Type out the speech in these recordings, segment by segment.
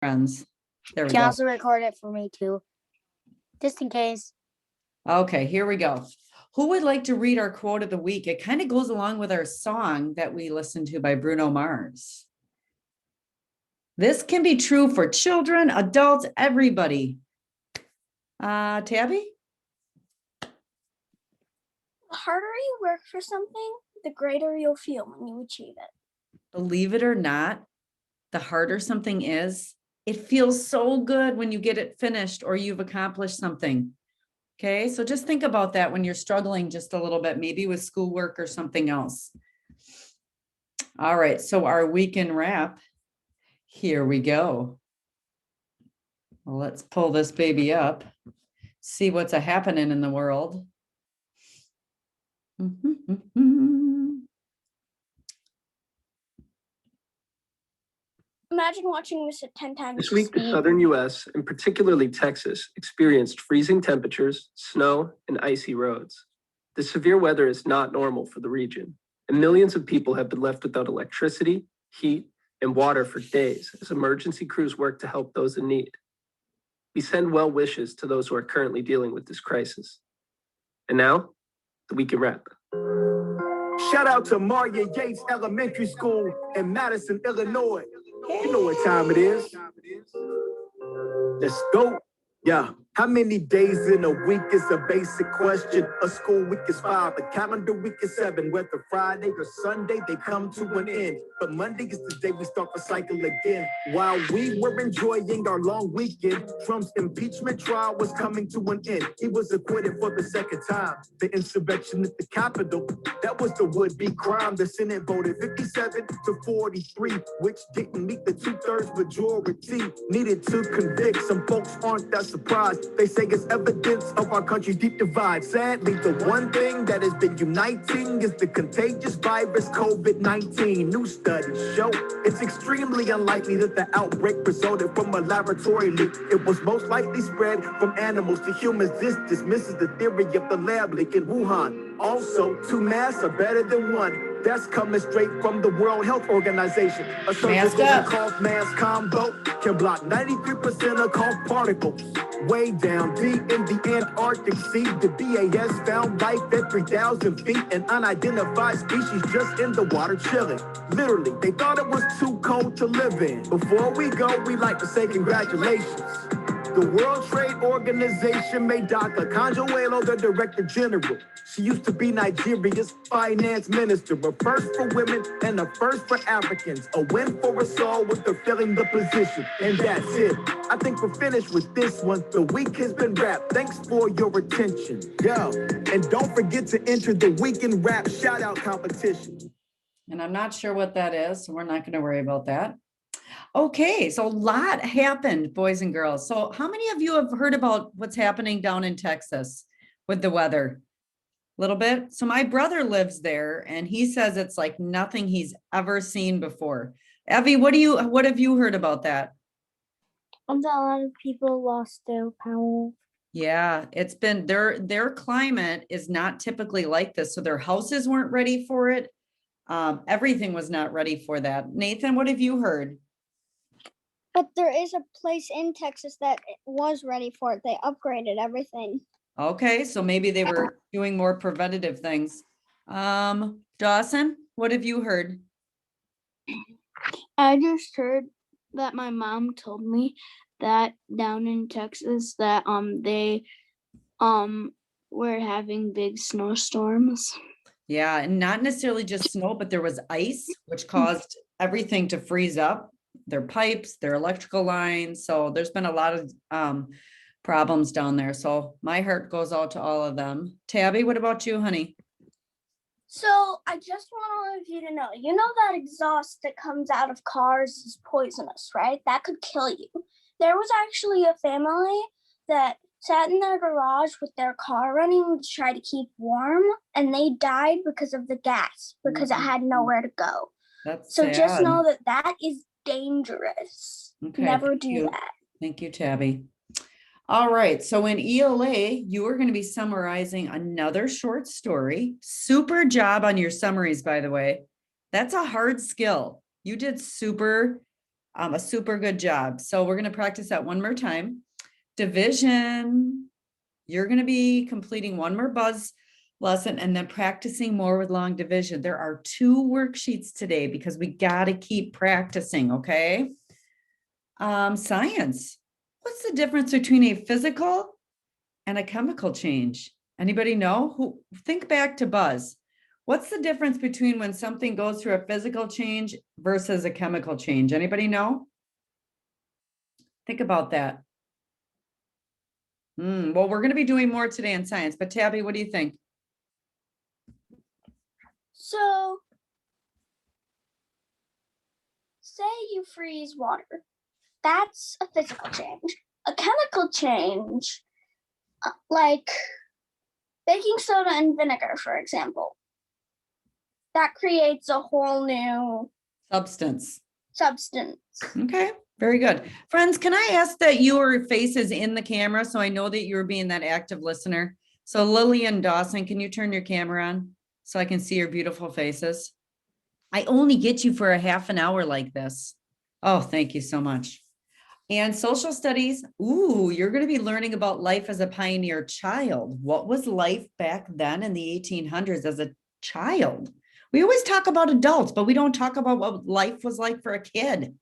friends. There we You can go. also record it for me too, just in case. Okay, here we go. Who would like to read our quote of the week? It kind of goes along with our song that we listened to by Bruno Mars. This can be true for children, adults, everybody. Tabby? The harder you work for something, the greater you'll feel when you achieve it. Believe it or not, the harder something is, it feels so good when you get it finished or you've accomplished something. Okay, so just think about that when you're struggling just a little bit, maybe with schoolwork or something else. All right, so our weekend wrap, here we go. Well, let's pull this baby up, see what's happening in the world. Imagine watching this at 10 times This the week, the speed. southern U.S., and particularly Texas, experienced freezing temperatures, snow, and icy roads. The severe weather is not normal for the region, and millions of people have been left without electricity, heat, and water for days as emergency crews work to help those in need. We send well wishes to those who are currently dealing with this crisis. And now, the weekend wrap. Shout out to Maria Yates Elementary School in Madison, Illinois. You know what time it is. Let's go. Yeah. How many days in a week is a basic question? A school week is 5, a calendar week is 7. Whether Friday or Sunday, they come to an end. But Monday is the day we start the cycle again. While we were enjoying our long weekend, Trump's impeachment trial was coming to an end. He was acquitted for the second time. The insurrection at the Capitol, that was the would-be crime. The Senate voted 57 to 43, which didn't meet the 2/3 majority needed to convict. Some folks aren't that surprised. They say it's evidence of our country's deep divide. Sadly, the one thing that has been uniting is the contagious virus COVID-19. New studies show it's extremely unlikely that the outbreak resulted from a laboratory leak. It was most likely spread from animals to humans. This dismisses the theory of the lab leak in Wuhan. Also, 2 masks are better than 1. That's coming straight from the World Health Organization. A surgical cough mask combo can block 93% of cough particles. Way down deep in the Antarctic Sea, the BAS found life at 3,000 feet. An unidentified species just in the water chilling. Literally, they thought it was too cold to live in. Before we go, we'd like to say congratulations. The World Trade Organization made Dr. Consuelo the Director General. She used to be Nigeria's finance minister, a first for women and a first for Africans. A win for us all with her filling the position. And that's it. I think we're finished with this one. The week has been wrapped. Thanks for your attention. Yo, and don't forget to enter the Weekend Wrap shout out competition. And I'm not sure what that is, so we're not going to worry about that. Okay, so a lot happened, boys and girls. So how many of you have heard about what's happening down in Texas with the weather? A little bit. So my brother lives there and he says it's like nothing he's ever seen before. Evie, what have you heard about that? A lot of people lost their power. Yeah, it's been their climate is not typically like this. So their houses weren't ready for it. Everything was not ready for that. Nathan, what have you heard? But there is a place in Texas that was ready for it. They upgraded everything. Okay, so maybe they were doing more preventative things. Dawson, what have you heard? I just heard that my mom told me that down in Texas that they were having big snowstorms. Yeah, and not necessarily just snow, but there was ice, which caused everything to freeze up, their pipes, their electrical lines. So there's been a lot of problems down there. So my heart goes out to all of them. Tabby, what about you, honey? So I just want all of you to know, that exhaust that comes out of cars is poisonous, right? That could kill you. There was actually a family that sat in their garage with their car running to try to keep warm, and they died because of the gas, because it had nowhere to go. That's so sad. Just know that is dangerous. Okay, Never do that. Thank you, Tabby. All right, so in ELA, you are going to be summarizing another short story. Super job on your summaries, by the way. That's a hard skill. You did super. A super good job. So we're going to practice that one more time. Division. You're going to be completing one more buzz lesson and then practicing more with long division. There are 2 worksheets today because we got to keep practicing, okay? Science. What's the difference between a physical and a chemical change? Anybody know? Think back to buzz. What's the difference between when something goes through a physical change versus a chemical change? Anybody know? Think about that. Well, we're going to be doing more today in science, but Tabby, what do you think? So, say you freeze water. That's a physical change. A chemical change, like baking soda and vinegar, for example, that creates a whole new Substance. substance. Okay, very good. Friends, can I ask that your face is in the camera so I know that you're being that active listener? So Lillian Dawson, can you turn your camera on so I can see your beautiful faces? I only get you for a half an hour like this. Oh, thank you so much. And social studies, ooh, you're going to be learning about life as a pioneer child. What was life back then in the 1800s as a child? We always talk about adults, but we don't talk about what life was like for a kid.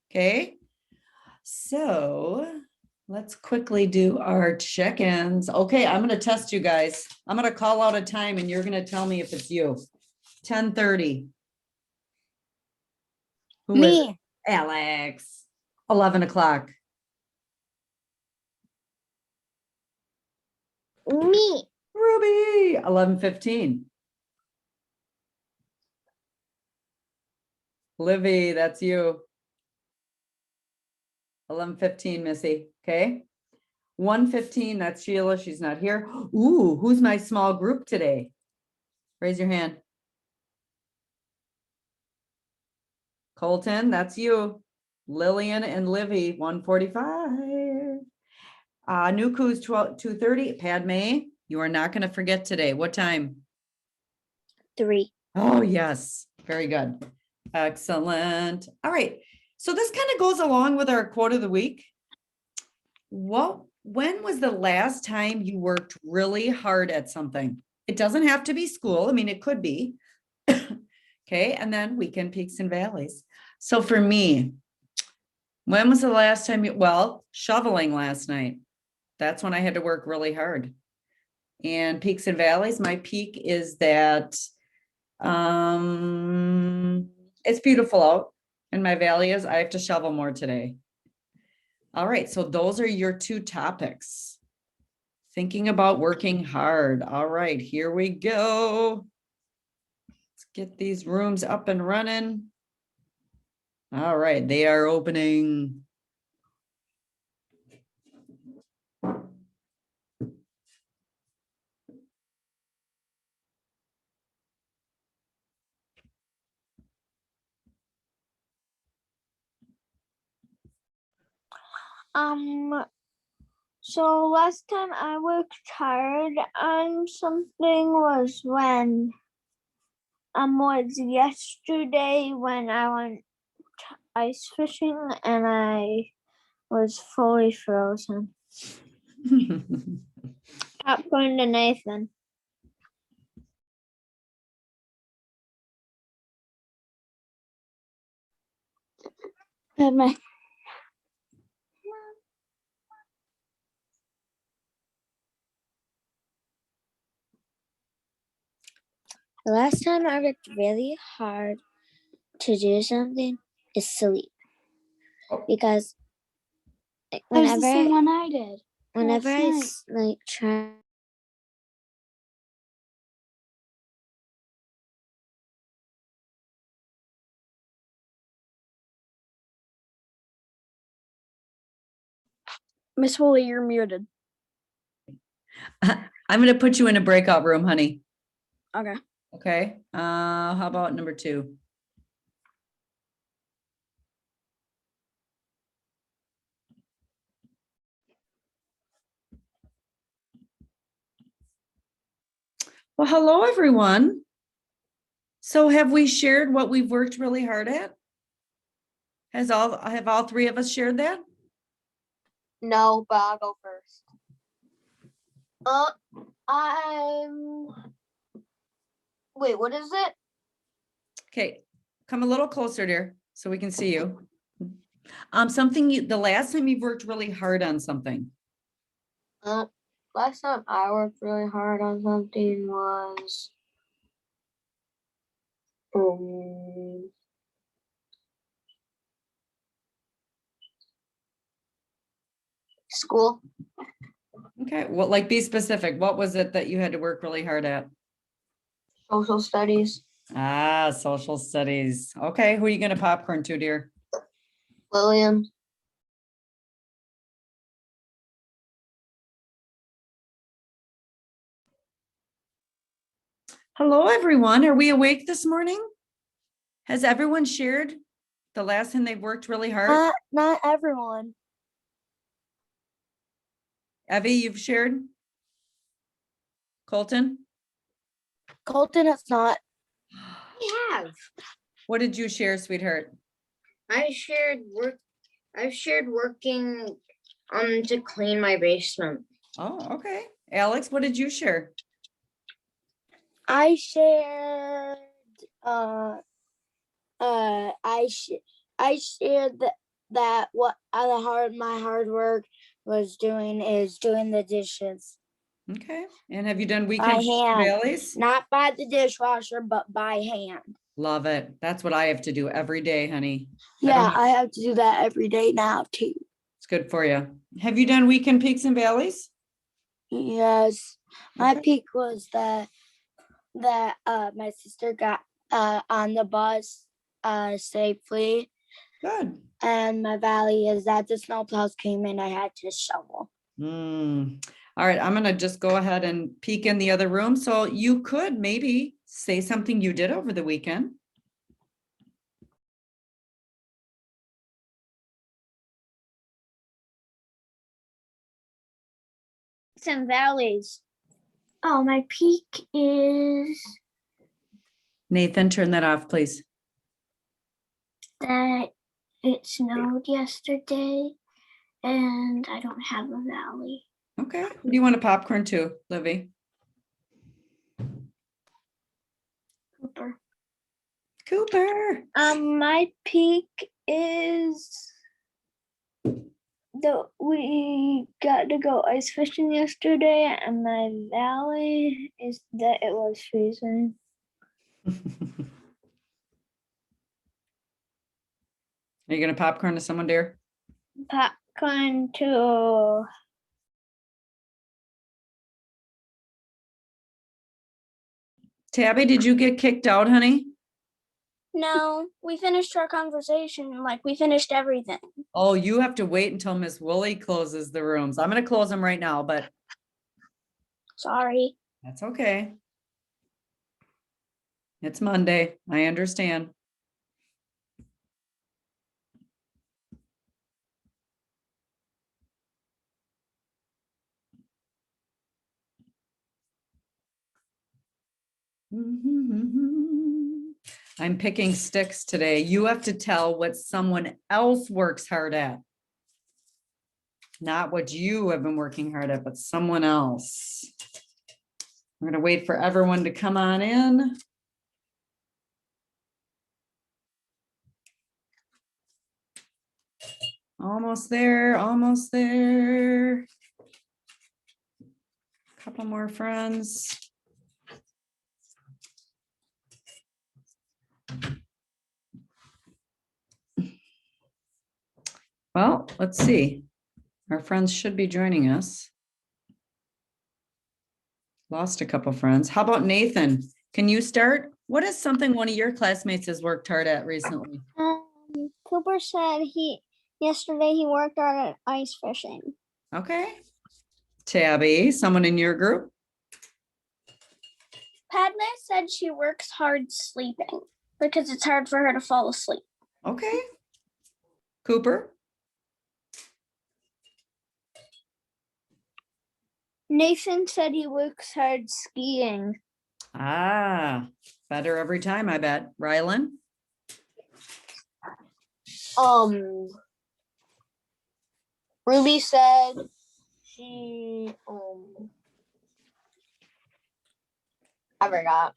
Okay, so let's quickly do our check-ins. Okay, I'm going to test you guys. I'm going to call out a time and you're going to tell me if it's you. 10:30. Who is it? Me. Alex. 11 o'clock. Me. Ruby. 11:15. Livy, that's you. 11:15, Missy. Okay. 1:15, that's Sheila. She's not here. Ooh, who's my small group today? Raise your hand. Colton, that's you. Lillian and Livy, 1:45. Nuku's 2:30. Padme, you are not going to forget today. What time? 3. Oh, yes. Very good. Excellent. All right. So this kind of goes along with our quote of the week. When was the last time you worked really hard at something? It doesn't have to be school. I mean, it could be. Okay. And then weekend peaks and valleys. So for me, when was the last time shoveling last night. That's when I had to work really hard. And peaks and valleys, my peak is that it's beautiful out, and my valley is I have to shovel more today. All right, so those are your 2 topics. Thinking about working hard. All right, here we go. Let's get these rooms up and running. All right, they are opening. So last time I worked hard on something was yesterday when I went ice fishing and I was fully frozen. Popcorn to Nathan. Padme. The last time I worked really hard to do something is sleep. Because That was the whenever same one I did. whenever I last like try Miss Woolley, you're muted. I'm going to put you in a breakout room, honey. Okay. Okay. How about number 2? Well, hello, everyone. So have we shared what we've worked really hard at? Have all three of us shared that? No, but I'll go first. I'm. Wait, what is it? Okay, come a little closer, dear, so we can see you. The last time you've worked really hard on something. Last time I worked really hard on something was. School. Okay, well, like be specific. What was it that you had to work really hard at? Social studies. Ah, social studies. Okay, who are you gonna popcorn to, dear? Lillian. Hello, everyone. Are we awake this morning? Has everyone shared the last time they've worked really hard? Not everyone. Evie, you've shared? Colton, Colton, it's not. have. what did you share, sweetheart? I've shared working to clean my basement. Oh, okay. Alex, what did you share? I shared. I shared that what my hard work was doing is doing the dishes, Okay, and have you done weekend hand. valleys? not by the dishwasher, but by hand. Love it. That's what I have to do every day, honey. Yeah, I have to do that every day now too. It's good for you. Have you done weekend peaks and valleys? Yes, my Okay. peak was that my sister got on the bus safely, Good. and my valley is that the snowplows came in. I had to shovel. All right, I'm gonna just go ahead and peek in the other room. So you could maybe say something you did over the weekend. Some valleys. Oh, my peak is Nathan, turn that off, please. that it snowed yesterday and I don't have a valley. Okay, who do you want to popcorn to, Livy? Cooper. Cooper. My peak is that we got to go ice fishing yesterday, and my valley is that it was freezing. Are you gonna popcorn to someone, dear? Popcorn to Tabby, did you get kicked out, honey? No, we finished our conversation. Like we finished everything. Oh, you have to wait until Miss Woolley closes the rooms. I'm gonna close them right now, but Sorry. that's okay. It's Monday. I understand. I'm picking sticks today. You have to tell what someone else works hard at. Not what you have been working hard at, but someone else. We're gonna wait for everyone to come on in. Almost there, almost there. Couple more friends. Well, let's see. Our friends should be joining us. Lost a couple friends. How about Nathan? Can you start? What is something one of your classmates has worked hard at recently? Cooper said yesterday he worked on ice fishing. Okay. Tabby, someone in your group? Padme said she works hard sleeping because it's hard for her to fall asleep. Okay. Cooper? Nathan said he works hard skiing. Ah, better every time, I bet. Rylan? Ruby said she I forgot.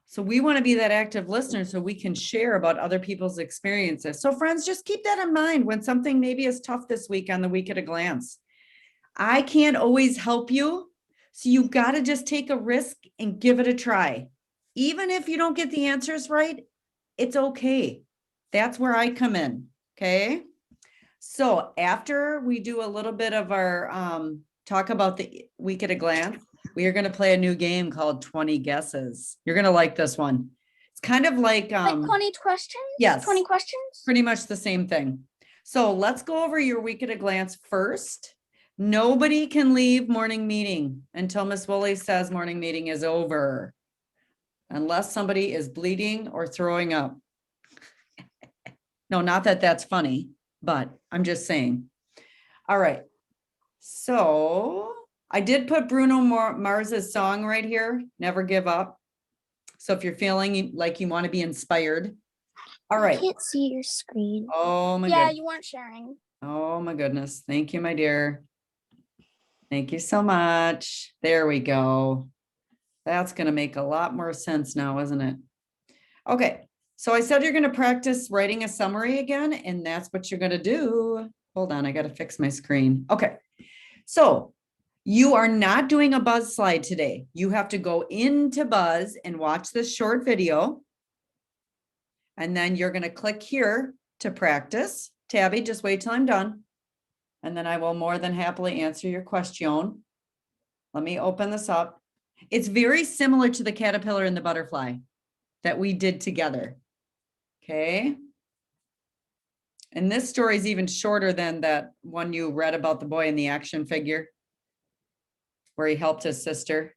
So we want to be that active listener so we can share about other people's experiences. So friends, just keep that in mind when something maybe is tough this week on the Week at a Glance. I can't always help you. So you got to just take a risk and give it a try. Even if you don't get the answers right, it's okay. That's where I come in. Okay. So after we do a little bit of our talk about the Week at a Glance, we are going to play a new game called 20 Guesses. You're going to like this one. It's kind of like 20 questions? yes. 20 questions? Pretty much the same thing. So let's go over your Week at a Glance first. Nobody can leave morning meeting until Miss Woolley says morning meeting is over. Unless somebody is bleeding or throwing up. No, not that that's funny, but I'm just saying. All right. So I did put Bruno Mars's song right here, Never Give Up. So if you're feeling like you want to be inspired. All I right. can't see your screen. Oh my Yeah, goodness. you weren't sharing. Oh my goodness. Thank you, my dear. Thank you so much. There we go. That's going to make a lot more sense now, isn't it? Okay. So I said you're going to practice writing a summary again, and that's what you're going to do. Hold on. I got to fix my screen. Okay. So you are not doing a Buzz slide today. You have to go into Buzz and watch this short video. And then you're going to click here to practice. Tabby, just wait till I'm done. And then I will more than happily answer your question. Let me open this up. It's very similar to the caterpillar and the butterfly that we did together. Okay. And this story is even shorter than that one you read about the boy in the action figure, where he helped his sister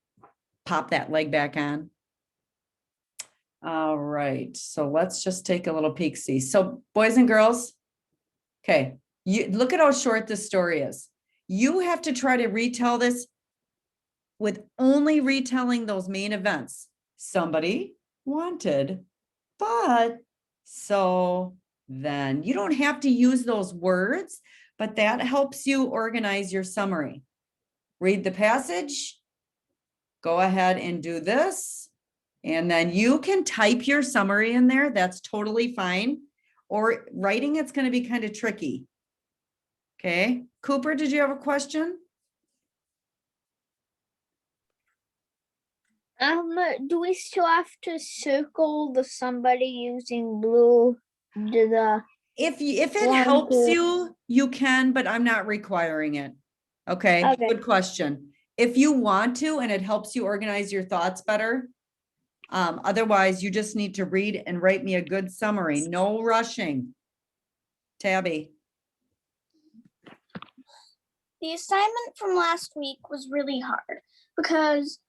pop that leg back on. All right. So let's just take a little peek. See. So boys and girls. Okay. You look at how short this story is. You have to try to retell this with only retelling those main events. Somebody wanted, but so then you don't have to use those words, but that helps you organize your summary. Read the passage, go ahead and do this, and then you can type your summary in there. That's totally fine. Or writing, it's going to be kind of tricky. Okay. Cooper, did you have a question? Do we still have to circle the somebody using blue to the If it One, helps two. you, you can, but I'm not requiring it. Okay, Okay. good question. If you want to, and it helps you organize your thoughts better. Otherwise, you just need to read and write me a good summary. No rushing. Tabby. The assignment from last week was really hard because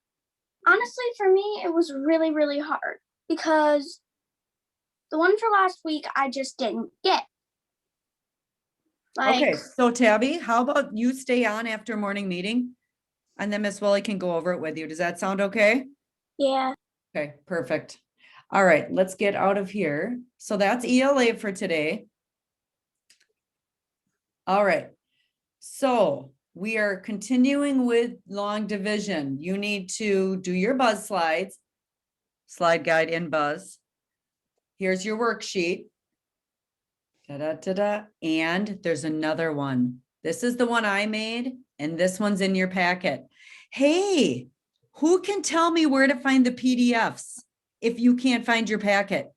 honestly, for me, it was really, really hard because the one for last week, I just didn't get. Okay, so Tabby, how about you stay on after morning meeting? And then Miss Willie can go over it with you. Does that sound okay? Yeah. Okay, perfect. All right, let's get out of here. So that's ELA for today. All right. So we are continuing with long division. You need to do your Buzz slides, slide guide in Buzz. Here's your worksheet. Da-da-da-da. And there's another one. This is the one I made, and this one's in your packet. Hey, who can tell me where to find the PDFs if you can't find your packet?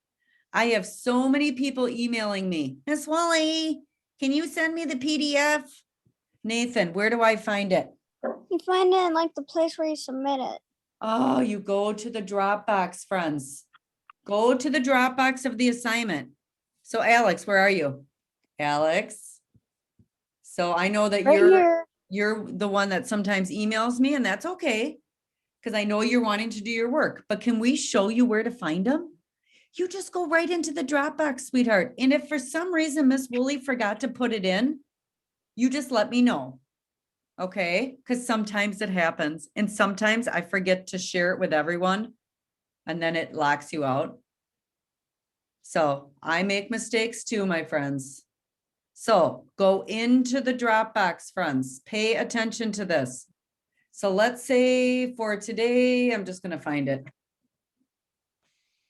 I have so many people emailing me. Miss Wally, can you send me the PDF? Nathan, where do I find it? You find it in like the place where you submit it. Oh, you go to the Dropbox, friends. Go to the Dropbox of the assignment. So Alex, where are you? Alex. So I know that Right here. you're the one that sometimes emails me, and that's okay, because I know you're wanting to do your work, but can we show you where to find them? You just go right into the Dropbox, sweetheart. And if for some reason Miss Woolley forgot to put it in, you just let me know. Okay, because sometimes it happens, and sometimes I forget to share it with everyone, and then it locks you out. So I make mistakes too, my friends. So go into the Dropbox, friends. Pay attention to this. So let's say for today, I'm just going to find it.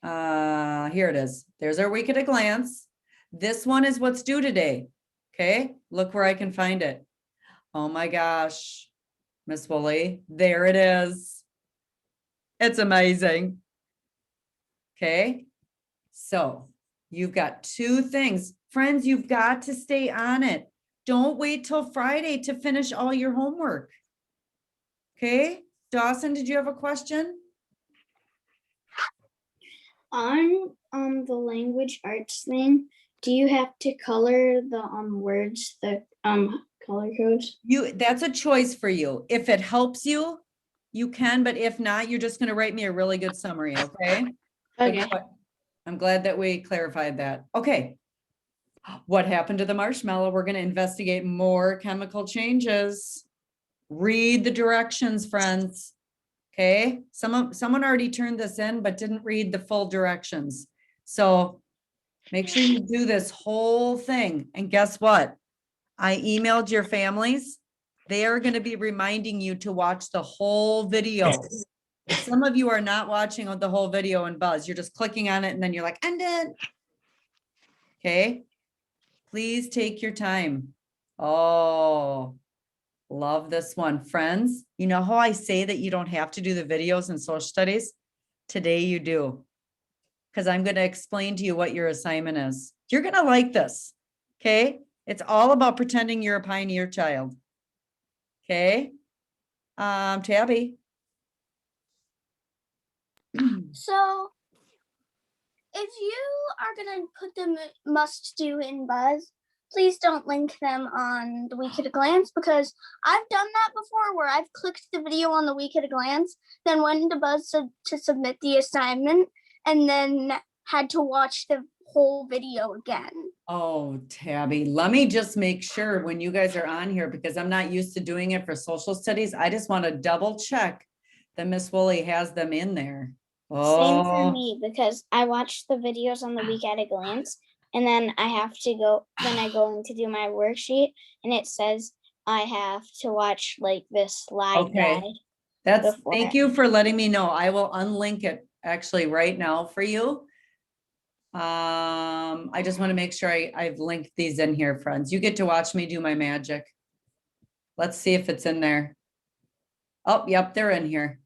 Here it is. There's our week at a glance. This one is what's due today. Okay, look where I can find it. Oh my gosh, Miss Woolley, there it is. It's amazing. Okay, so you've got two things. Friends, you've got to stay on it. Don't wait till Friday to finish all your homework. Okay, Dawson, did you have a question? On the language arts thing, do you have to color the words, the color codes? That's a choice for you. If it helps you, you can, but if not, you're just gonna write me a really good summary, okay? Okay. I'm glad that we clarified that. Okay. What happened to the marshmallow? We're gonna investigate more chemical changes. Read the directions, friends. Okay, someone already turned this in, but didn't read the full directions. So make sure you do this whole thing. And guess what? I emailed your families. They are going to be reminding you to watch the whole video. Some of you are not watching the whole video in Buzz. You're just clicking on it and then you're like, I'm done. Okay, please take your time. Oh, love this one. Friends, you know how I say that you don't have to do the videos in social studies? Today you do. Because I'm going to explain to you what your assignment is. You're going to like this. Okay. It's all about pretending you're a pioneer child. Okay. Tabby. So if you are gonna put the must do in Buzz, please don't link them on the week at a glance, because I've done that before where I've clicked the video on the week at a glance, then went into Buzz to submit the assignment, and then had to watch the whole video again. Oh, Tabby, let me just make sure when you guys are on here, because I'm not used to doing it for social studies. I just want to double check that Miss Woolley has them in there. Same for Oh, me, because I watch the videos on the week at a glance, and then I have to go, then I go in to do my worksheet, and it says I have to watch like this slide okay. guide. Thank you for letting me know. I will unlink it actually right now for you. I just want to make sure I've linked these in here, friends. You get to watch me do my magic. Let's see if it's in there. Oh, yep, they're in here.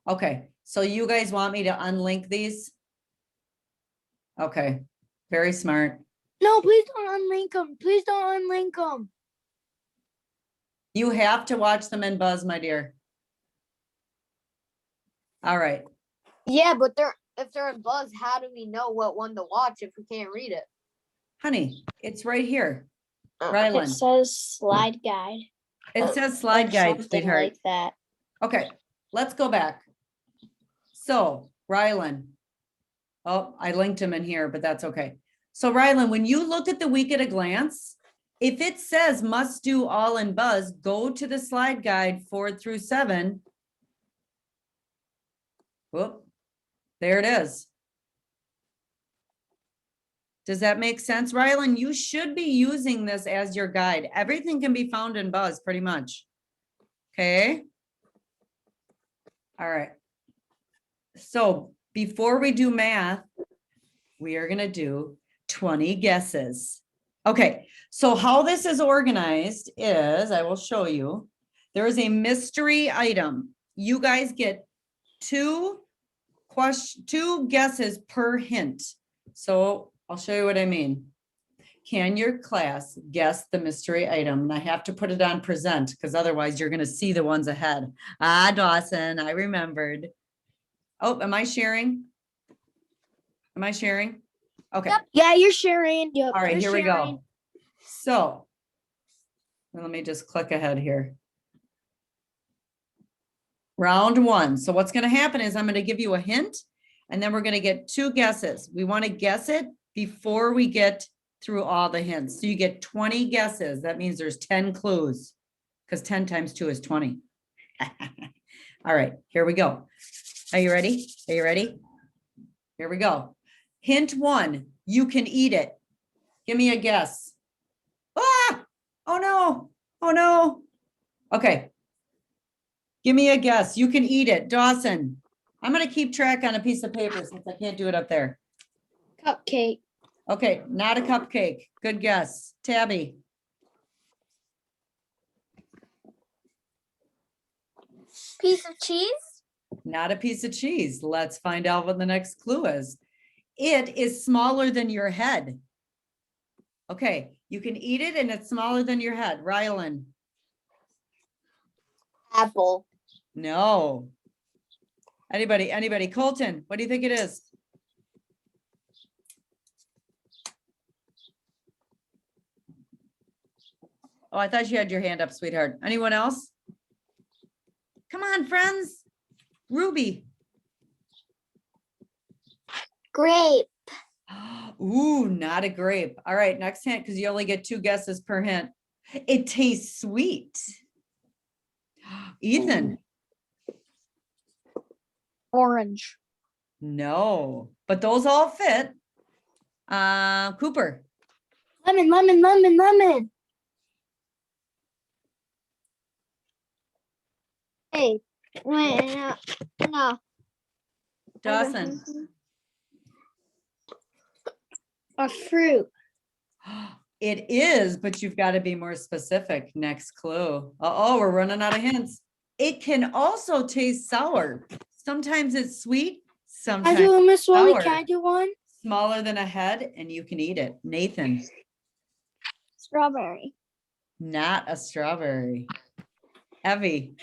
Okay, so you guys want me to unlink these? Okay, very smart. No, please don't unlink them. Please don't unlink them. You have to watch them in Buzz, my dear. All right. Yeah, but if they're in Buzz, how do we know what one to watch if we can't read it? Honey, it's right here. It Rylan, says slide guide. it says slide or guide, something sweetheart. like that. Okay, let's go back. So Rylan. Oh, I linked him in here, but that's okay. So Rylan, when you look at the week at a glance, if it says must do all in Buzz, go to the slide guide 4 through 7. Whoop, there it is. Does that make sense? Rylan, you should be using this as your guide. Everything can be found in Buzz pretty much. Okay. All right. So before we do math, we are going to do 20 guesses. Okay. So how this is organized is, I will show you, there is a mystery item. You guys get two guesses per hint. So I'll show you what I mean. Can your class guess the mystery item? And I have to put it on present because otherwise you're going to see the ones ahead. Ah, Dawson, I remembered. Oh, am I sharing? Am I sharing? Okay. Yep. Yeah, you're sharing. Yep, All right, you're here we sharing. go. So let me just click ahead here. Round 1. So what's going to happen is I'm going to give you a hint and then we're going to get 2 guesses. We want to guess it before we get through all the hints. So you get 20 guesses. That means there's 10 clues because 10 times 2 is 20. All right, here we go. Are you ready? Are you ready? Here we go. Hint 1. You can eat it. Give me a guess. Ah, oh no, oh no. Okay. Give me a guess. You can eat it. Dawson, I'm gonna keep track on a piece of paper since I can't do it up there. Cupcake. Okay, not a cupcake. Good guess. Tabby, Piece of cheese? not a piece of cheese. Let's find out what the next clue is. It is smaller than your head. Okay, you can eat it and it's smaller than your head. Rylan, Apple. no. Anybody? Colton, what do you think it is? Oh, I thought you had your hand up, sweetheart. Anyone else? Come on, friends. Ruby. Grape. Ooh, not a grape. All right, next hint, because you only get 2 guesses per hint. It tastes sweet. Ethan, Orange. no, but those all fit. Cooper, Lemon. Hey, wait, no. Dawson. A fruit. It is, but you've got to be more specific. Next clue. Uh-oh, we're running out of hints. It can also taste sour. Sometimes it's sweet, I sometimes do, Miss Woolley. sour. Can I do one? Smaller than a head, and you can eat it. Nathan, Strawberry. not a strawberry. Evie,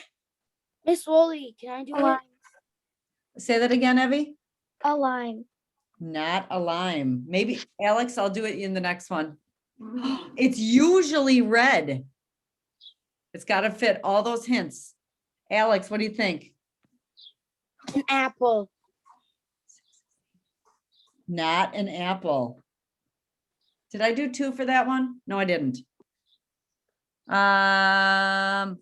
Miss Woolley, can I do one? say that again, Evie. A lime. Not a lime. Maybe, Alex, I'll do it in the next one. It's usually red. It's got to fit all those hints. Alex, what do you think? An apple. Not an apple. Did I do 2 for that one? No, I didn't. Rylan,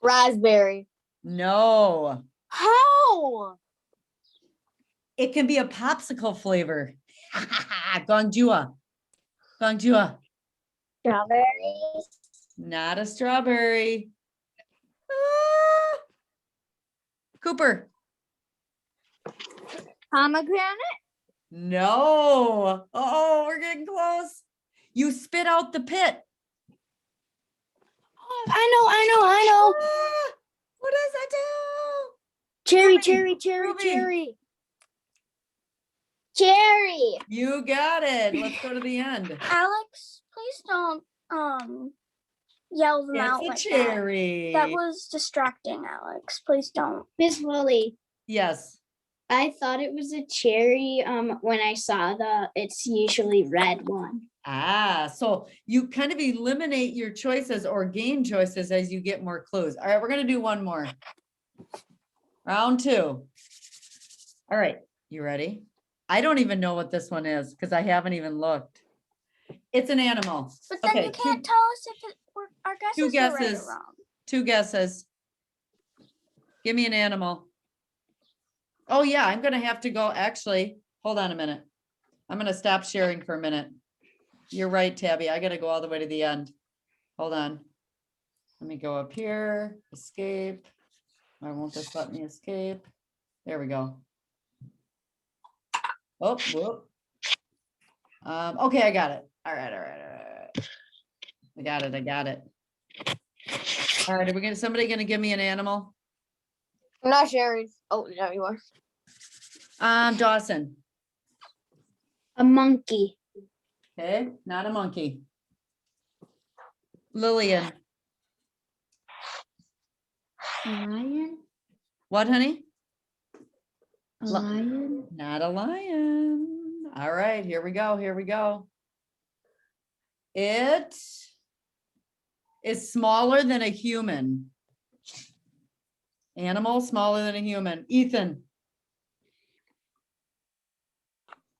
Raspberry. no. How? It can be a popsicle flavor. Gongjua. Strawberry. Not a strawberry. Ah. Cooper, Pomegranate. no. Oh, we're getting close. You spit out the pit. I know. Ah, what does that do? Cherry. Ruby. Cherry. You got it. Let's go to the end. Alex, please don't yell them out It's a like that. cherry. That was distracting, Alex. Please don't. Miss Lily. Yes. I thought it was a cherry when I saw it's usually red one. Ah, so you kind of eliminate your choices or gain choices as you get more clues. All right, we're going to do one more. Round 2. All right, you ready? I don't even know what this one is because I haven't even looked. It's an animal. But then Okay, you can't tell us if our guesses two were right guesses. or wrong. 2 guesses. Give me an animal. Oh yeah, I'm going to have to go. Actually, hold on a minute. I'm going to stop sharing for a minute. You're right, Tabby. I got to go all the way to the end. Hold on. Let me go up here, escape. Why won't this let me escape? There we go. Oh, whoop. Okay, I got it. All right. I got it. All right, somebody gonna give me an animal? I'm not sharing. Oh, no, you are. Dawson. A monkey. Okay, not a monkey. Lillian. A lion. What, honey? A lion. Not a lion. All right, here we go. It is smaller than a human. Animal smaller than a human. Ethan.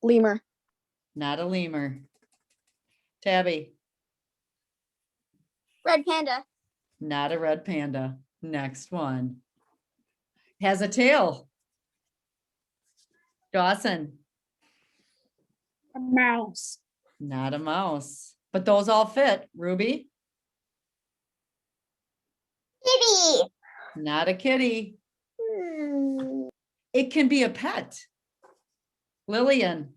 Lemur. Not a lemur. Tabby. Red panda. Not a red panda. Next one. Has a tail. Dawson. A mouse. Not a mouse, but those all fit. Ruby, Kitty. not a kitty. It can be a pet. Lillian.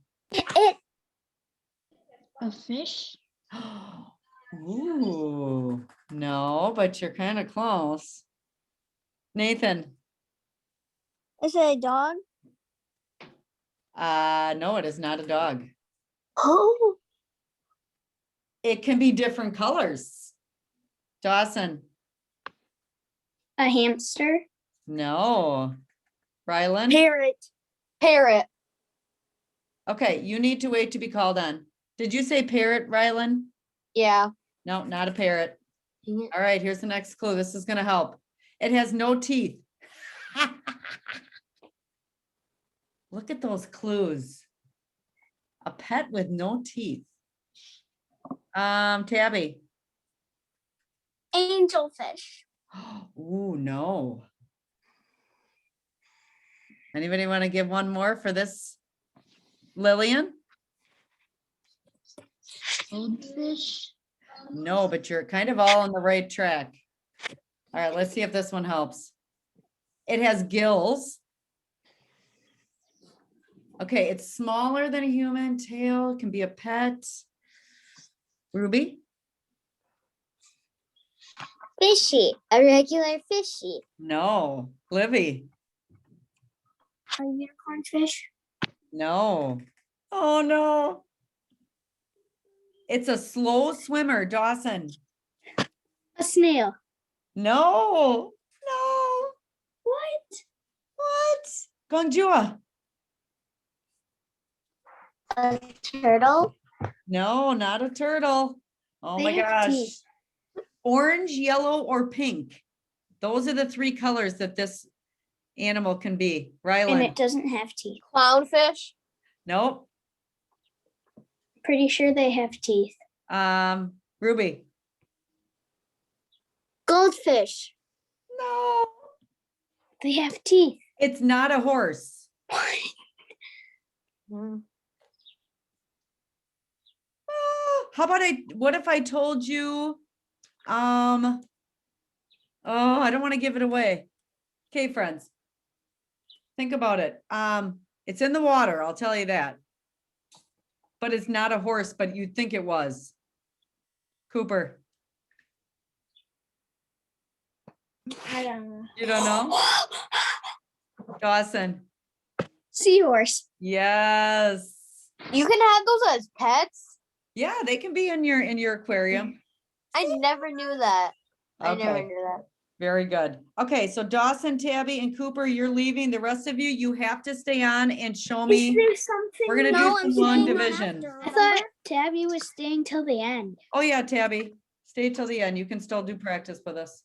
A fish. Ooh, no, but you're kind of close. Nathan. Is it a dog? No, it is not a dog. Oh, It can be different colors. Dawson. A hamster. No. Rylan. Parrot. Parrot. Okay, you need to wait to be called on. Did you say parrot, Rylan? Yeah. No, not a parrot. Dang it. All right, here's the next clue. This is gonna help. It has no teeth. Look at those clues. A pet with no teeth. Tabby. angelfish. Ooh, no. Anybody want to give one more for this? Lillian? Goldfish. No, but you're kind of all on the right track. All right, let's see if this one helps. It has gills. Okay, it's smaller than a human. Tail can be a pet. Ruby? Fishy. A regular fishy. No. Livy? A unicorn fish. No. Oh, no. It's a slow swimmer, Dawson. A snail. No. No. What? Gongjua? A turtle. No, not a turtle. Oh They my have gosh. teeth. Orange, yellow, or pink. Those are the three colors that this animal can be. And Rylan? it doesn't have teeth. Clownfish. Nope. Pretty sure they have teeth. Ruby? Goldfish. No. They have teeth. It's not a horse. Mm. How about what if I told you, oh, I don't want to give it away. Okay, friends. Think about it. It's in the water, I'll tell you that. But it's not a horse, but you'd think it was. Cooper, I don't know. you don't know? Dawson, Seahorse. yes. You can have those as pets. Yeah, they can be in your aquarium. I never knew that. I never Okay, knew that. very good. Okay, so Dawson, Tabby, and Cooper, you're leaving. The rest of you have to stay on and show me. something? We're gonna No, do I'm some long staying on division. after. I thought Tabby was staying till the end. Oh yeah, Tabby, stay till the end. You can still do practice with us.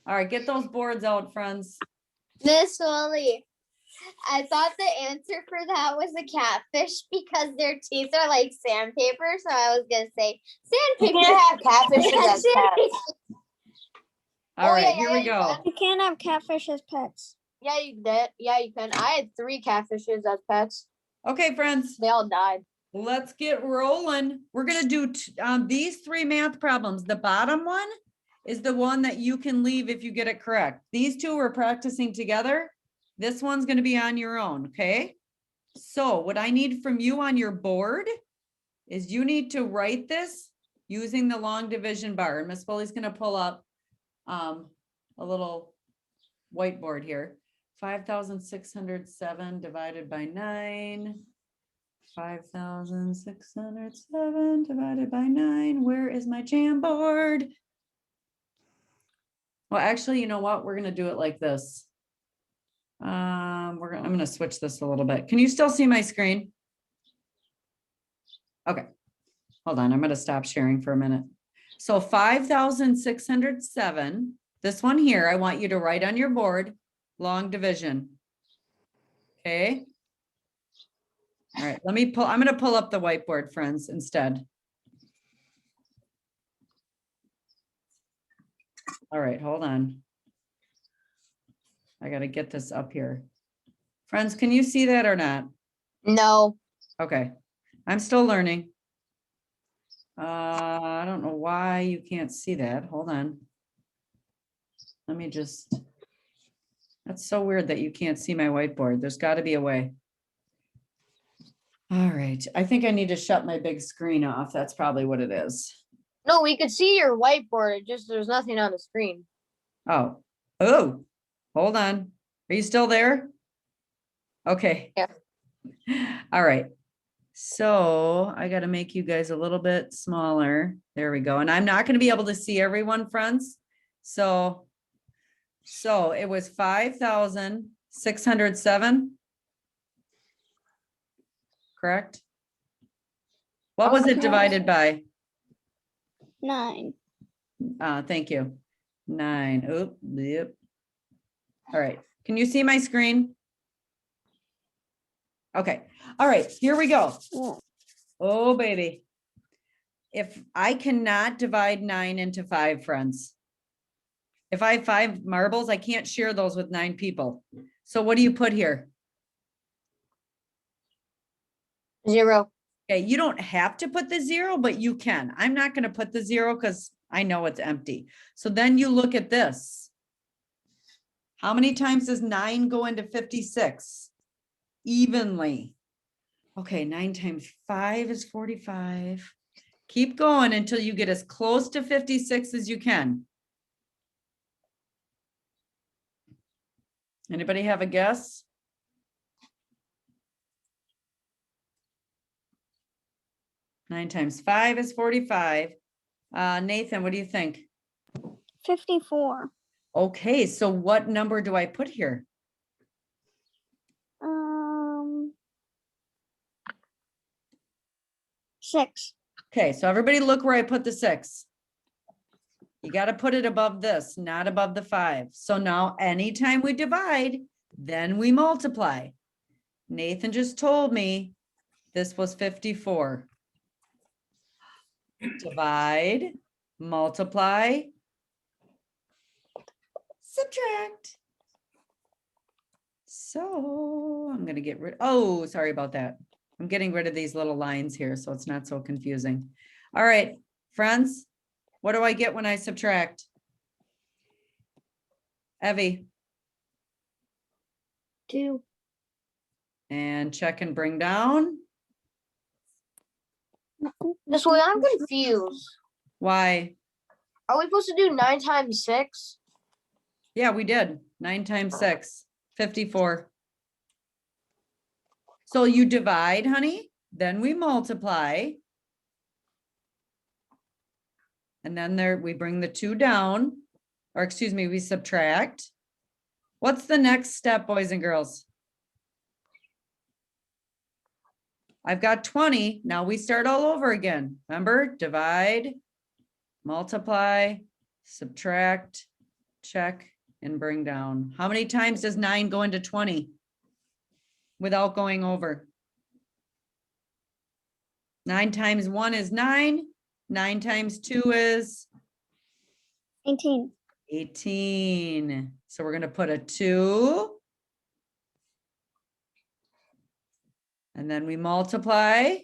All right, get those boards out, friends. Miss Wally, I thought the answer for that was a catfish because their teeth are like sandpaper. So I was gonna say sandpaper. You can't have catfishes as pets. All Oh, right, yeah, here yeah, we you go. can. You can't have catfish as pets. Yeah, you did. Yeah, you can. I had 3 catfishes as pets. Okay, friends, They all died. let's get rolling. We're gonna do these 3 math problems. The bottom one is the one that you can leave if you get it correct. These 2 we're practicing together. This one's gonna be on your own, okay? So what I need from you on your board is you need to write this using the long division bar. And Miss Foley's gonna pull up a little whiteboard here. 5,607 divided by 9. 5,607 divided by 9. Where is my Jamboard? Well, actually, you know what? We're gonna do it like this. I'm gonna switch this a little bit. Can you still see my screen? Okay, hold on. I'm gonna stop sharing for a minute. So 5,607, this one here, I want you to write on your board, long division. Okay. All right, I'm gonna pull up the whiteboard, friends, instead. All right, hold on. I gotta get this up here. Friends, can you see that or not? No. Okay, I'm still learning. I don't know why you can't see that. Hold on. Let me just, that's so weird that you can't see my whiteboard. There's got to be a way. All right, I think I need to shut my big screen off. That's probably what it is. No, we could see your whiteboard. It just there's nothing on the screen. Oh, hold on. Are you still there? Okay. Yeah. All right. So I got to make you guys a little bit smaller. There we go. And I'm not going to be able to see everyone, friends. So it was 5,607. Correct? What was it Okay. divided by? 9. Thank you. 9. Oop, yep. All right. Can you see my screen? Okay. All right. Here we go. Yeah. Oh, baby. If I cannot divide 9 into 5, friends. If I have 5 marbles, I can't share those with 9 people. So what do you put here? 0. Okay, you don't have to put the 0, but you can. I'm not going to put the 0 because I know it's empty. So then you look at this. How many times does 9 go into 56? Evenly. Okay, 9 times 5 is 45. Keep going until you get as close to 56 as you can. Anybody have a guess? Nine times 5 is 45. Nathan, what do you think? 54. Okay, so what number do I put here? 6. Okay, so everybody look where I put the 6. You got to put it above this, not above the 5. So now anytime we divide, then we multiply. Nathan just told me this was 54. Divide, multiply, subtract. So I'm going to get rid, oh, sorry about that. I'm getting rid of these little lines here, so it's not so confusing. All right, friends, what do I get when I subtract? Evie. 2. And check and bring down. This way, I'm confused. Why? Are we supposed to do 9 times 6? Yeah, we did. 9 times 6, 54. So you divide, honey, then we multiply. And then there, we bring the 2 down, or excuse me, we subtract. What's the next step, boys and girls? I've got 20. Now we start all over again. Remember, divide, multiply, subtract, check, and bring down. How many times does 9 go into 20 without going over? 9 times 1 is 9. 9 times 2 is 18. 18. So we're going to put a 2. And then we multiply.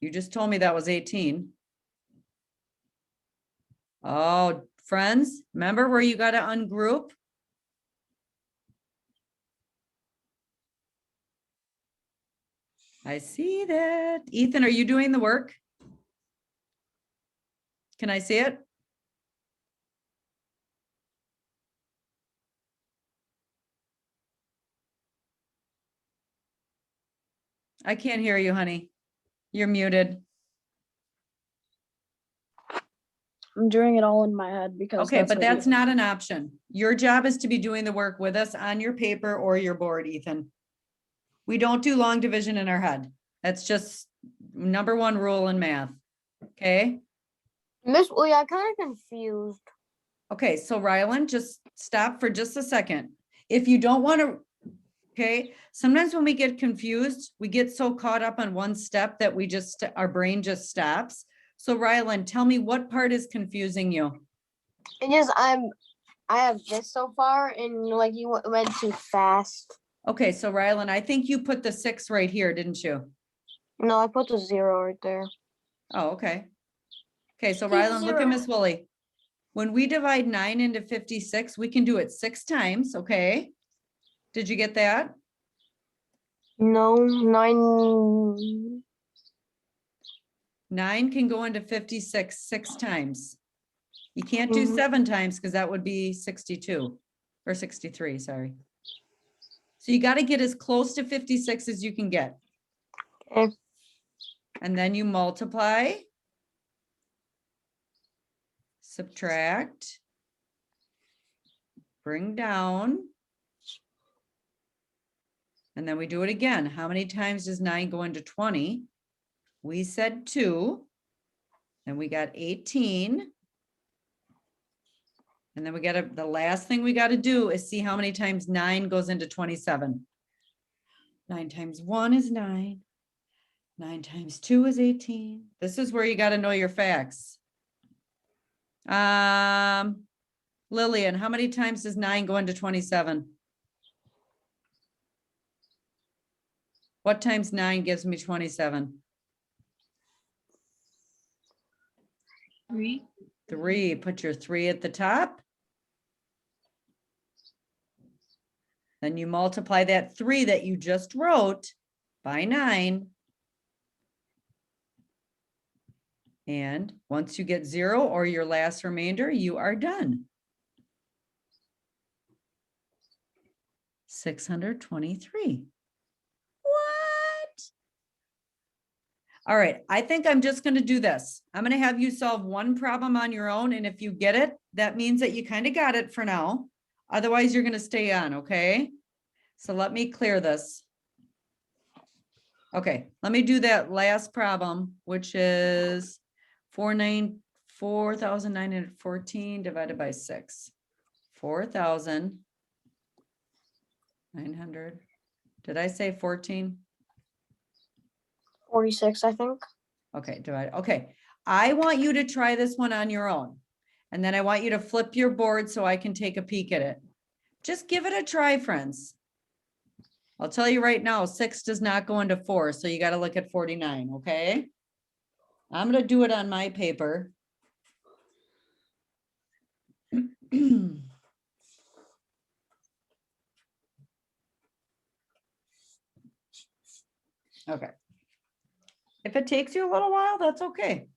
You just told me that was 18. Oh, friends, remember where you got to ungroup? I see that. Ethan, are you doing the work? Can I see it? I can't hear you, honey. You're muted. I'm doing it all in my head because Okay, but what that's you- not an option. Your job is to be doing the work with us on your paper or your board, Ethan. We don't do long division in our head. That's just number 1 rule in math. Okay? Miss Willie, I'm kind of confused. Okay, so Rylan, just stop for just a second. If you don't want to, okay, sometimes when we get confused, we get so caught up on one step that we just, our brain just stops. So Rylan, tell me what part is confusing you? It is I have this so far, and like you went too fast. Okay, so Rylan, I think you put the 6 right here, didn't you? No, I put the 0 right there. Oh, okay. Okay, so Keep Rylan, look at 0. Miss Woolley. When we divide 9 into 56, we can do it 6 times, okay? Did you get that? No, 9. 9 can go into 56 6 times. You can't do Mhm. 7 times because that would be 62 or 63, sorry. So you got to get as close to 56 as you can get. Okay. And then you multiply, subtract, bring down. And then we do it again. How many times does 9 go into 20? We said 2. And we got 18. And then we got to, the last thing we got to do is see how many times 9 goes into 27. 9 times 1 is 9. 9 times 2 is 18. This is where you got to know your facts. Lillian, how many times does 9 go into 27? What times 9 gives me 27? 3. 3. Put your 3 at the top. Then you multiply that 3 that you just wrote by 9. And once you get 0 or your last remainder, you are done. 623. What? All right, I think I'm just going to do this. I'm going to have you solve one problem on your own. And if you get it, that means that you kind of got it for now. Otherwise, you're going to stay on, okay? So let me clear this. Okay, let me do that last problem, which is 4,914 divided by 6. 4,900. Did I say 14? 46, I think. Okay, divide. Okay, I want you to try this one on your own. And then I want you to flip your board so I can take a peek at it. Just give it a try, friends. I'll tell you right now, 6 does not go into 4, so you got to look at 49, okay? I'm going to do it on my paper. Okay. If it takes you a little while, that's okay.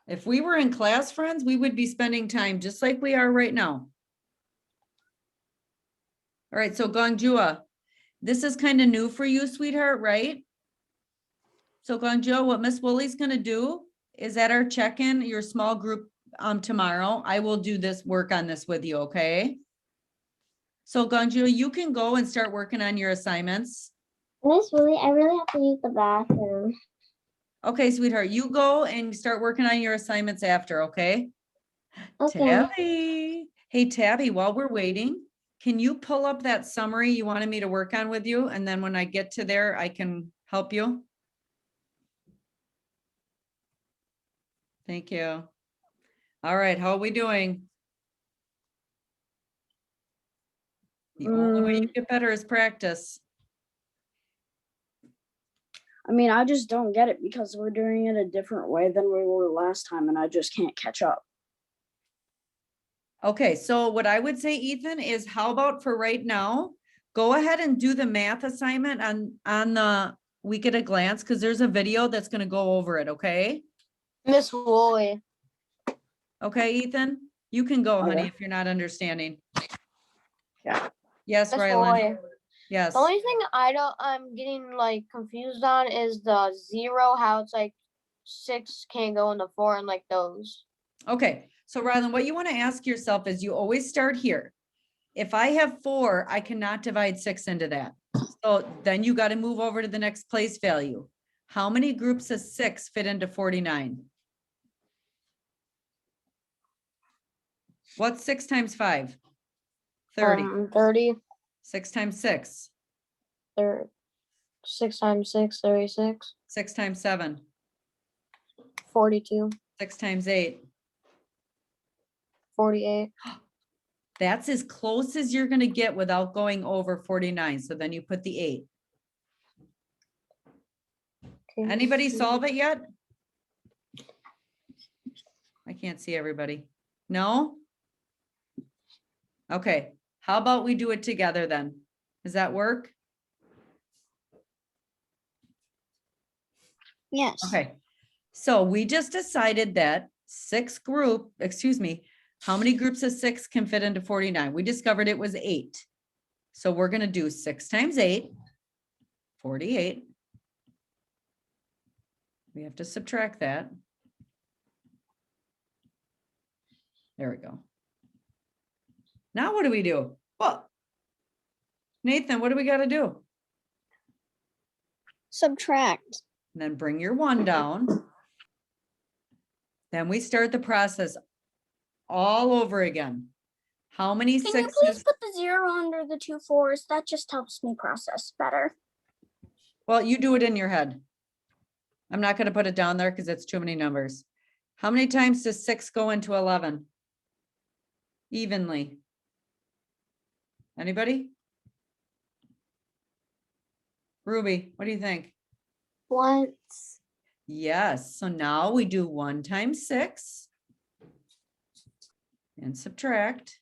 If we were in class, friends, we would be spending time just like we are right now. All right, so Gongjua, this is kind of new for you, sweetheart, right? So Gongjua, what Miss Woolley's going to do is at our check-in, your small group tomorrow, I will do this work on this with you, okay? So Gongjua, you can go and start working on your assignments. Miss Willie, I really have to use the bathroom. Okay, sweetheart, you go and start working on your assignments after, okay? Okay. Tabby. Hey, Tabby, while we're waiting, can you pull up that summary you wanted me to work on with you? And then when I get to there, I can help you. Thank you. All right, how are we doing? The only way you get better is practice. I mean, I just don't get it because we're doing it a different way than we were last time, and I just can't catch up. Okay, so what I would say, Ethan, is how about for right now, go ahead and do the math assignment on the week at a glance, because there's a video that's going to go over it, okay? Miss Woolley. Okay, Ethan, you can go, honey, Okay. if you're not understanding. Yeah. Yes, Miss Rylan. Woolley. Yes. The only thing I'm getting like confused on is the 0, how it's like 6 can't go into 4 and like those. Okay, so Rylan, what you want to ask yourself is you always start here. If I have 4, I cannot divide 6 into that. So then you got to move over to the next place value. How many groups of 6 fit into 49? What's 6 times 5? 30. 30. 6 times 6. 6 times 6, 36. 6 times 7. 42. 6 times 8. 48. That's as close as you're gonna get without going over 49. So then you put the 8. Anybody solve it yet? I can't see everybody. No? Okay, how about we do it together then? Does that work? Yes. Okay, so we just decided that how many groups of 6 can fit into 49? We discovered it was 8. So we're gonna do 6 times 8, 48. We have to subtract that. There we go. Now what do we do? Well, Nathan, what do we got to do? Subtract. And then bring your 1 down. Then we start the process all over again. How many Can you please sixes? put the 0 under the 2 4s? That just helps me process better. Well, you do it in your head. I'm not going to put it down there because it's too many numbers. How many times does 6 go into 11? Evenly. Anybody? Ruby, what do you think? Once. Yes, so now we do 1 times 6 and subtract.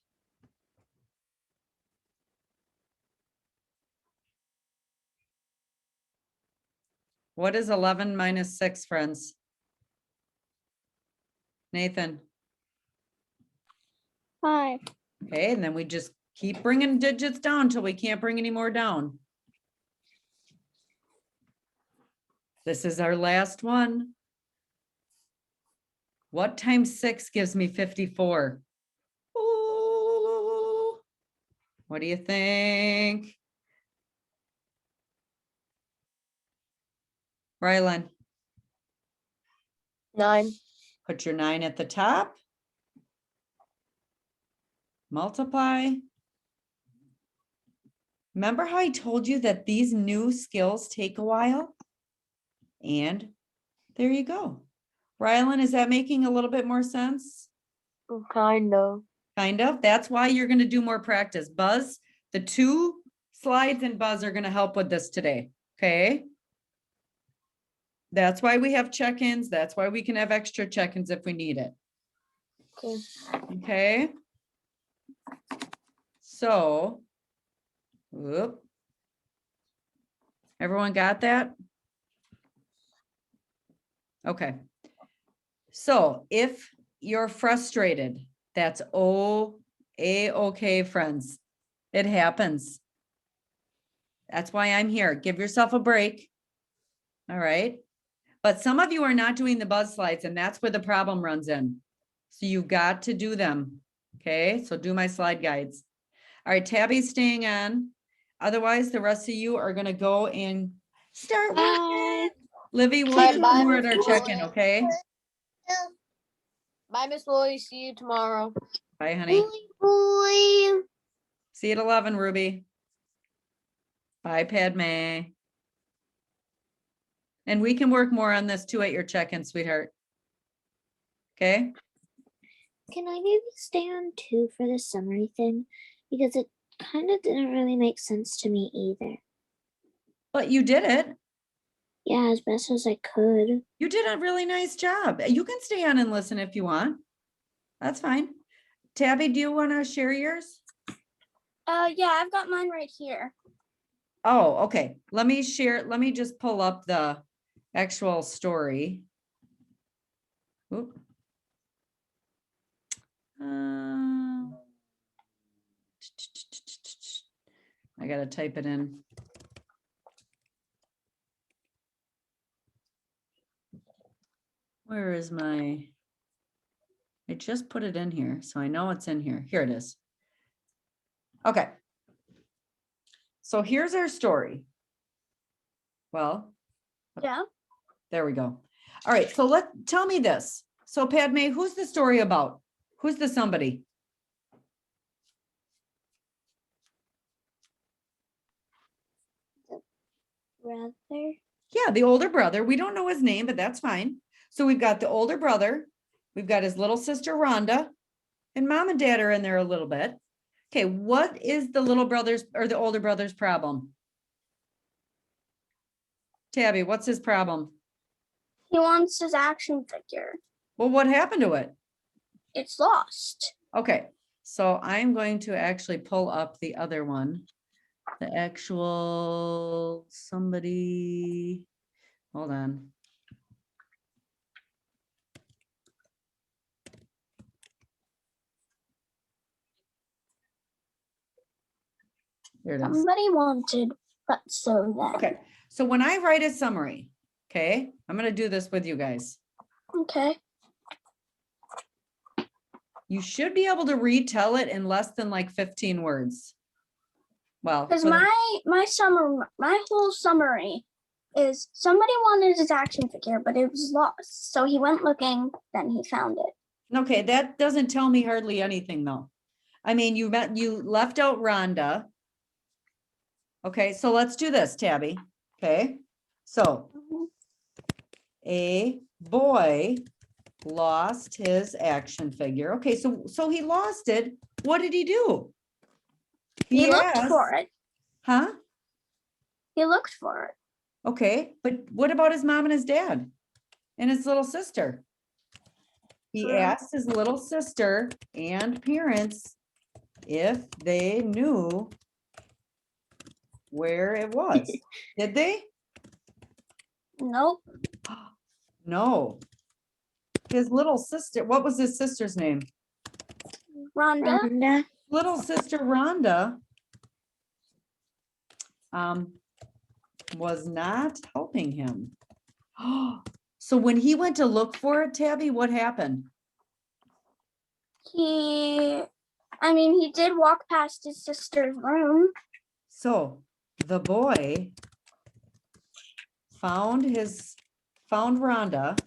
What is 11 minus 6, friends? Nathan? 5. Okay, and then we just keep bringing digits down till we can't bring any more down. This is our last one. What times 6 gives me 54? Ooh, what do you think? Rylan, 9. put your 9 at the top. Multiply. Remember how I told you that these new skills take a while? And there you go. Rylan, is that making a little bit more sense? Kind of. Kind of. That's why you're going to do more practice. Buzz, the 2 slides and Buzz are going to help with this today. Okay. That's why we have check-ins. That's why we can have extra check-ins if we need it. Okay. Okay. So, whoop. Everyone got that? Okay. So if you're frustrated, that's A-okay, friends. It happens. That's why I'm here. Give yourself a break. All right. But some of you are not doing the Buzz slides, and that's where the problem runs in. So you got to do them. Okay. So do my slide guides. All right. Tabby's staying on. Otherwise, the rest of you are going to go and start working. Livy, we'll Bye, do bye, more at Miss our check-in, Lily. okay? Bye, Miss Lily. See you tomorrow. Bye, honey. Boy. See you at 11, Ruby. Bye, Padme. And we can work more on this too at your check-in, sweetheart. Okay? Can I maybe stay on 2 for the summary thing? Because it kind of didn't really make sense to me either. But you did it. Yeah, as best as I could. You did a really nice job. You can stay on and listen if you want. That's fine. Tabby, do you want to share yours? Yeah, I've got mine right here. Oh, okay. Let me share. Let me just pull up the actual story. Oop. I gotta type it in. Where is my, I just put it in here, so I know it's in here. Here it is. Okay. So here's our story. Well, Yeah. there we go. All right, so tell me this. So Padme, who's the story about? Who's the somebody? Brother? Yeah, the older brother. We don't know his name, but that's fine. So we've got the older brother, we've got his little sister Rhonda, and mom and dad are in there a little bit. Okay, what is the little brother's or the older brother's problem? Tabby, what's his problem? He wants his action figure. Well, what happened to it? It's lost. Okay, so I'm going to actually pull up the other one. The actual somebody, hold on. There it is. Somebody wanted, but so then. Okay, so when I write a summary, okay, I'm gonna do this with you guys. Okay. You should be able to retell it in less than like 15 words. Well, Because for the- my whole summary is somebody wanted his action figure, but it was lost. So he went looking, then he found it. okay, that doesn't tell me hardly anything though. I mean, you left out Rhonda. Okay, so let's do this, Tabby. Okay, so a boy lost his action figure. Okay, so he lost it. What did he do? He looked asked- for it. Huh? He looked for it. Okay, but what about his mom and his dad and his little sister? He asked his little sister and parents if they knew where it was. Did they? Nope. No. His little sister, what was his sister's name? Rhonda. Rhonda. Little sister Rhonda was not helping him. So when he went to look for it, Tabby, what happened? He did walk past his sister's room. So the boy found Rhonda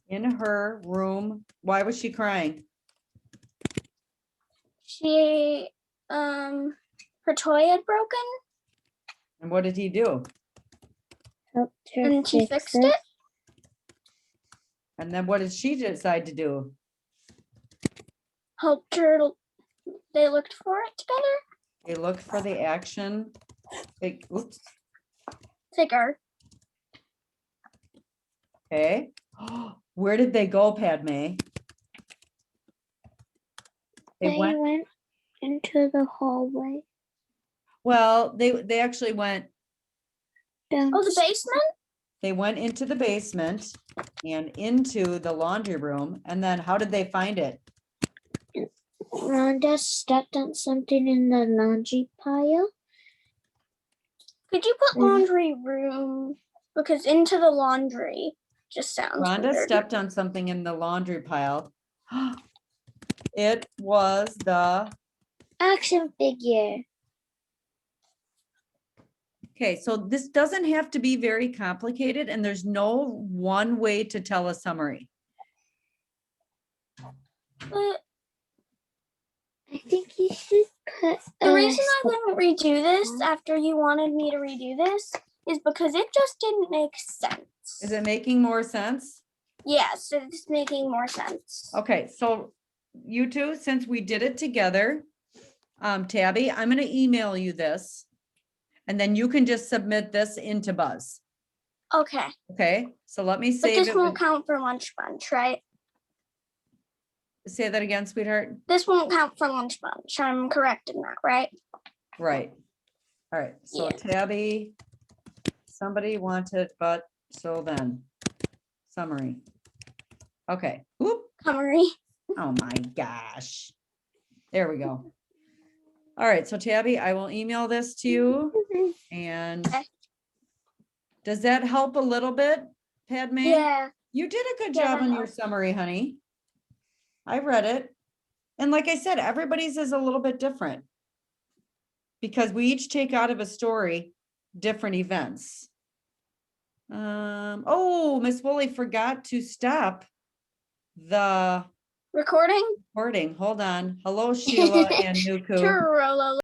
in her room. Why was she crying? She, her toy had broken And what did he do? Helped her and she fix fixed it. And then what did she decide to do? Helped her. They looked for it together. They looked for the action. Oops. Figure. Okay. Where did they go, Padme? They They went, went into the hallway. well, they actually went, Down. Oh, the basement. they went into the basement and into the laundry room. And then how did they find it? Rhonda stepped on something in the laundry pile. Could you put Mhm. laundry room? Because into the laundry just sounds Rhonda weird. stepped on something in the laundry pile. It was the, Action figure. okay, so this doesn't have to be very complicated and there's no one way to tell a summary. But I think you should put. the reason I didn't redo this after you wanted me to redo this is because it just didn't make sense. Is it making more sense? Yes, it's making more sense. Okay, so you two, since we did it together, Tabby, I'm gonna email you this. And then you can just submit this into Buzz. Okay, Okay, so let me but save this it. won't count for lunch bunch, right? Say that again, sweetheart. This won't count for lunch bunch. I'm correct in that, right? Right. All right, so Yeah. Tabby, somebody wanted, but so then, summary. Okay, whoop, Summary. oh my gosh. There we go. All right, so Tabby, I will email this to you and Okay. does that help a little bit, Padme? Yeah. You did a good Yeah, job that on your helps. summary, honey. I read it. And like I said, everybody's is a little bit different. Because we each take out of a story different events. Oh, Miss Woolley forgot to stop the Recording. recording. Hold on. Hello, Sheila and Nuku. Trololo.